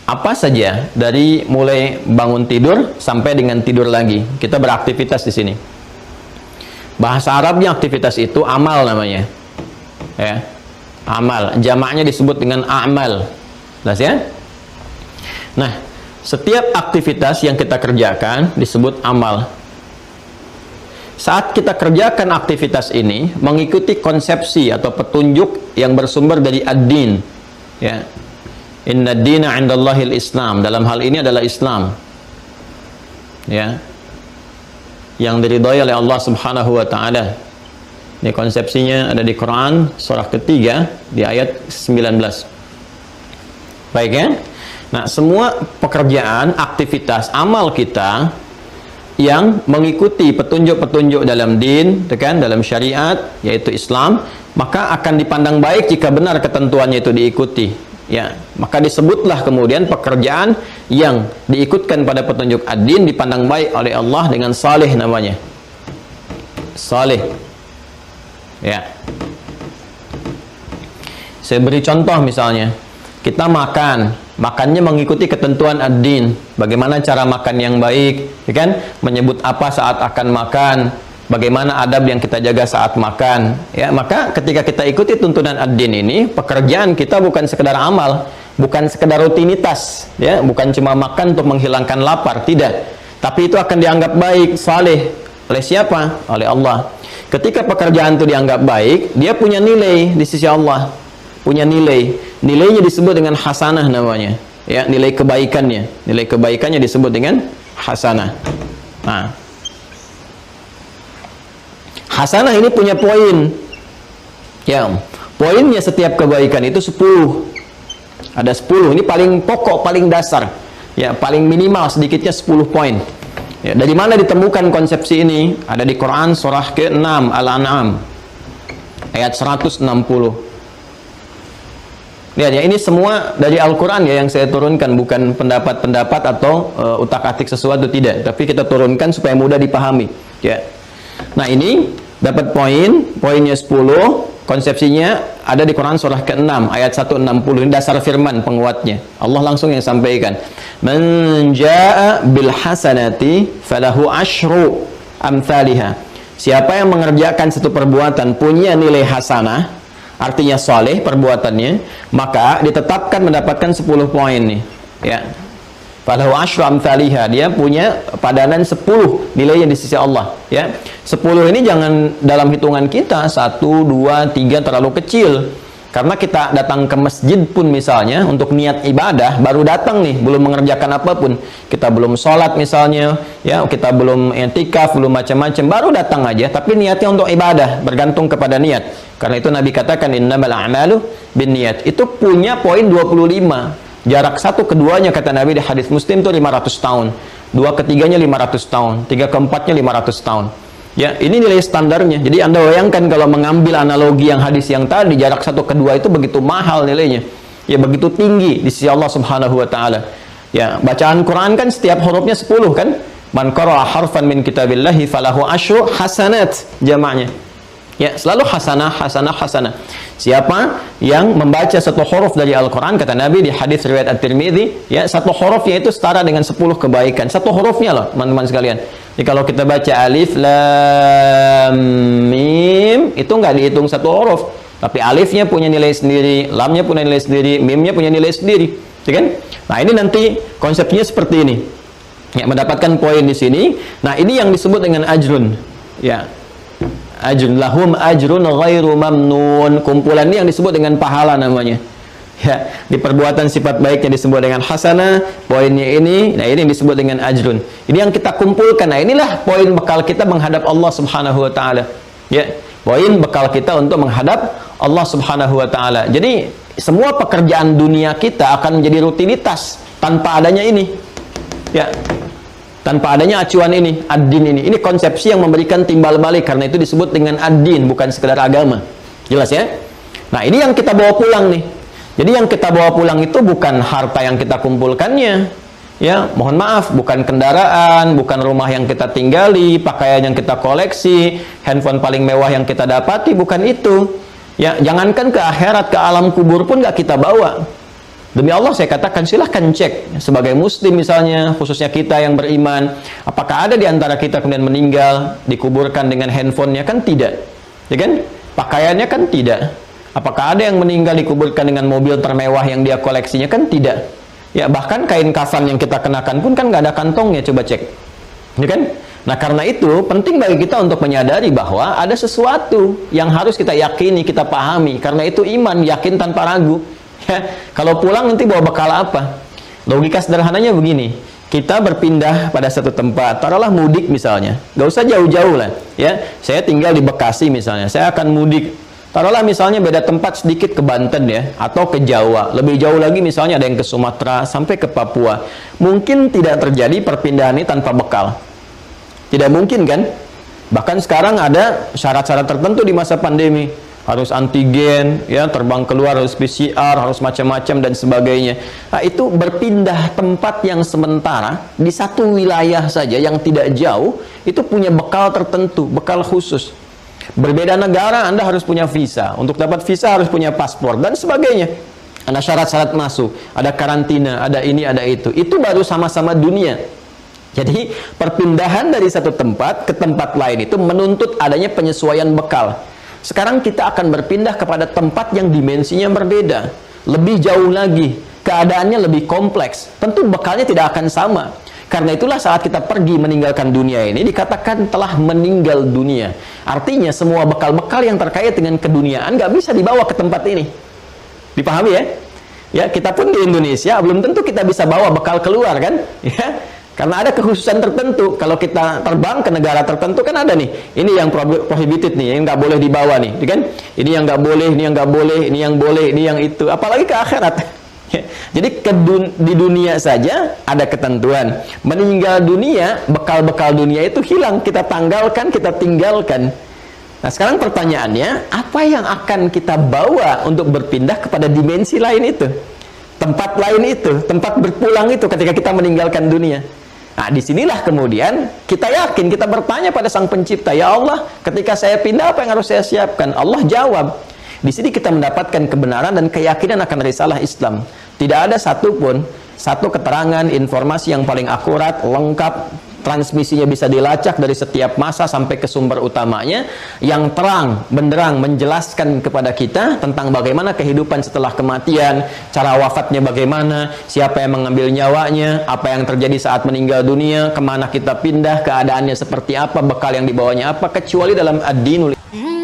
apa saja dari mulai bangun tidur sampai dengan tidur lagi. Kita beraktivitas di sini. Bahasa Arabnya aktivitas itu amal namanya. Ya. Amal, jamaknya disebut dengan a'mal. Jelas ya? Nah, setiap aktivitas yang kita kerjakan disebut amal. Saat kita kerjakan aktivitas ini mengikuti konsepsi atau petunjuk yang bersumber dari ad-din, ya. Inna ad-dina 'indallahil Islam. Dalam hal ini adalah Islam. Ya. Yang diridhai oleh Allah Subhanahu wa taala. Ini konsepsinya ada di Quran surah ketiga di ayat 19. Baik ya. Nah, semua pekerjaan, aktivitas, amal kita yang mengikuti petunjuk-petunjuk dalam din, kan, dalam syariat, yaitu Islam, maka akan dipandang baik jika benar ketentuannya itu diikuti. Ya, maka disebutlah kemudian pekerjaan yang diikutkan pada petunjuk ad-din dipandang baik oleh Allah dengan saleh namanya. Saleh. Ya. Saya beri contoh misalnya, kita makannya mengikuti ketentuan ad-din. Bagaimana cara makan yang baik, ya kan? Menyebut apa saat akan makan, bagaimana adab yang kita jaga saat makan. Ya, maka ketika kita ikuti tuntunan ad-din ini, pekerjaan kita bukan sekedar amal, bukan sekedar rutinitas, ya, bukan cuma makan untuk menghilangkan lapar, tidak. Tapi itu akan dianggap baik, saleh oleh siapa? Oleh Allah. Ketika pekerjaan itu dianggap baik, dia punya nilai di sisi Allah. Punya nilai. Nilainya disebut dengan hasanah namanya. Ya, nilai kebaikannya. Nilai kebaikannya disebut dengan hasanah. Nah, hasanah ini punya poin. Ya, poinnya setiap kebaikan itu 10. Ada 10. Ini paling pokok, paling dasar. Ya, paling minimal sedikitnya 10 poin. Ya, dari mana ditemukan konsepsi ini? Ada di Quran surah ke-6 Al-An'am ayat 160. Lihat ya, ini semua dari Al-Quran ya yang saya turunkan, bukan pendapat-pendapat atau utak-atik sesuatu, tidak. Tapi kita turunkan supaya mudah dipahami. Ya. Nah, ini dapat poinnya 10, konsepsinya ada di Quran surah ke-6 ayat 160. Ini dasar firman penguatnya. Allah langsung yang sampaikan. Man jaa'a bil hasanati falahu asyru amsalihha. Siapa yang mengerjakan satu perbuatan punya nilai hasanah, artinya soleh perbuatannya, maka ditetapkan mendapatkan 10 poin nih. Ya. Falahu asyru amsalihha, dia punya padanan 10 nilainya di sisi Allah. Ya. 10 ini jangan dalam hitungan kita 1, 2, 3 terlalu kecil. Karena kita datang ke masjid pun misalnya untuk niat ibadah, baru datang nih, belum mengerjakan apapun. Kita belum sholat misalnya, ya, kita belum i'tikaf, belum macam-macam, baru datang aja, tapi niatnya untuk ibadah, bergantung kepada niat. Karena itu Nabi katakan innamal a'malu binniyat. Itu punya poin 25. Jarak satu keduanya kata Nabi di hadis Muslim itu 500 tahun. Dua ketiganya 500 tahun, tiga keempatnya 500 tahun. Ya, ini nilai standarnya. Jadi Anda bayangkan kalau mengambil analogi yang hadis yang tadi, jarak satu kedua itu begitu mahal nilainya. Ya, begitu tinggi di sisi Allah Subhanahu wa taala. Ya, bacaan Quran kan setiap hurufnya 10 kan? Man qara'a harfan min kitabillahi falahu asyru hasanat, jamaknya. Ya, selalu hasanah, hasanah, hasanah. Siapa yang membaca satu huruf dari Al-Quran, kata Nabi di hadis riwayat At-Tirmidzi, ya, satu hurufnya itu setara dengan 10 kebaikan. Satu hurufnya loh, teman-teman sekalian. Jadi kalau kita baca alif, lam, mim, itu nggak dihitung satu huruf. Tapi alifnya punya nilai sendiri, lamnya punya nilai sendiri, mimnya punya nilai sendiri. Ya kan? Nah, ini nanti konsepnya seperti ini. Ya, mendapatkan poin di sini. Nah, ini yang disebut dengan ajrun. Ya. Ajrun lahum ajrun ghairu mamnun. Kumpulan ini yang disebut dengan pahala namanya. Ya, di perbuatan sifat baiknya disebut dengan hasanah, poinnya ini, nah ini yang disebut dengan ajrun. Ini yang kita kumpulkan. Nah, inilah poin bekal kita menghadap Allah Subhanahu wa taala. Ya, poin bekal kita untuk menghadap Allah Subhanahu wa taala. Jadi, semua pekerjaan dunia kita akan menjadi rutinitas tanpa adanya ini. Ya. Tanpa adanya acuan ini, ad-din ini. Ini konsepsi yang memberikan timbal balik, karena itu disebut dengan ad-din, bukan sekedar agama. Jelas ya? Nah, ini yang kita bawa pulang nih. Jadi yang kita bawa pulang itu bukan harta yang kita kumpulkannya. Ya, mohon maaf, bukan kendaraan, bukan rumah yang kita tinggali, pakaian yang kita koleksi, handphone paling mewah yang kita dapati, bukan itu. Ya, jangankan ke akhirat, ke alam kubur pun nggak kita bawa. Demi Allah saya katakan, silahkan cek sebagai muslim misalnya, khususnya kita yang beriman, apakah ada di antara kita kemudian meninggal dikuburkan dengan handphonenya? Kan tidak, ya kan? Pakaiannya kan tidak. Apakah ada yang meninggal dikuburkan dengan mobil termewah yang dia koleksinya? Kan tidak. Ya, bahkan kain kafan yang kita kenakan pun kan nggak ada kantongnya, coba cek, ya kan? Nah, karena itu penting bagi kita untuk menyadari bahwa ada sesuatu yang harus kita yakini, kita pahami. Karena itu iman, yakin tanpa ragu. Ya, kalau pulang nanti bawa bekal apa? Logika sederhananya begini, kita berpindah pada satu tempat, taruhlah mudik misalnya, gak usah jauh-jauh lah, ya. Saya tinggal di Bekasi misalnya, saya akan mudik, taruhlah misalnya beda tempat sedikit ke Banten ya, atau ke Jawa, lebih jauh lagi misalnya ada yang ke Sumatera sampai ke Papua. Mungkin tidak terjadi perpindahan ini tanpa bekal, tidak mungkin kan? Bahkan sekarang ada syarat-syarat tertentu di masa pandemi, harus antigen, ya, terbang keluar harus PCR, harus macam-macam dan sebagainya. Nah, itu berpindah tempat yang sementara di satu wilayah saja yang tidak jauh, itu punya bekal tertentu, bekal khusus. Berbeda negara, Anda harus punya visa. Untuk dapat visa harus punya paspor dan sebagainya. Ada syarat-syarat masuk, ada karantina, ada ini, ada itu. Itu baru sama-sama dunia. Jadi, perpindahan dari satu tempat ke tempat lain itu menuntut adanya penyesuaian bekal. Sekarang kita akan berpindah kepada tempat yang dimensinya berbeda, lebih jauh lagi, keadaannya lebih kompleks. Tentu bekalnya tidak akan sama. Karena itulah saat kita pergi meninggalkan dunia ini, dikatakan telah meninggal dunia. Artinya semua bekal-bekal yang terkait dengan keduniaan nggak bisa dibawa ke tempat ini. Dipahami ya? Ya, kita pun di Indonesia belum tentu kita bisa bawa bekal keluar kan? Ya. Karena ada kekhususan tertentu. Kalau kita terbang ke negara tertentu kan ada nih. Ini yang prohibited nih, yang nggak boleh dibawa nih, kan? Ini yang nggak boleh, ini yang nggak boleh, ini yang boleh, ini yang itu. Apalagi ke akhirat. Jadi di dunia saja ada ketentuan. Meninggal dunia, bekal-bekal dunia itu hilang. Kita tanggalkan, kita tinggalkan. Nah, sekarang pertanyaannya, apa yang akan kita bawa untuk berpindah kepada dimensi lain itu? Tempat lain itu, tempat berpulang itu ketika kita meninggalkan dunia. Nah, disinilah kemudian kita yakin, kita bertanya pada Sang Pencipta, ya Allah, ketika saya pindah apa yang harus saya siapkan? Allah jawab. Di sini kita mendapatkan kebenaran dan keyakinan akan risalah Islam. Tidak ada satupun, satu keterangan, informasi yang paling akurat, lengkap, transmisinya bisa dilacak dari setiap masa sampai ke sumber utamanya, yang terang, benderang menjelaskan kepada kita tentang bagaimana kehidupan setelah kematian, cara wafatnya bagaimana, siapa yang mengambil nyawanya, apa yang terjadi saat meninggal dunia, kemana kita pindah, keadaannya seperti apa, bekal yang dibawanya apa, kecuali dalam ad-dinul. Hmm.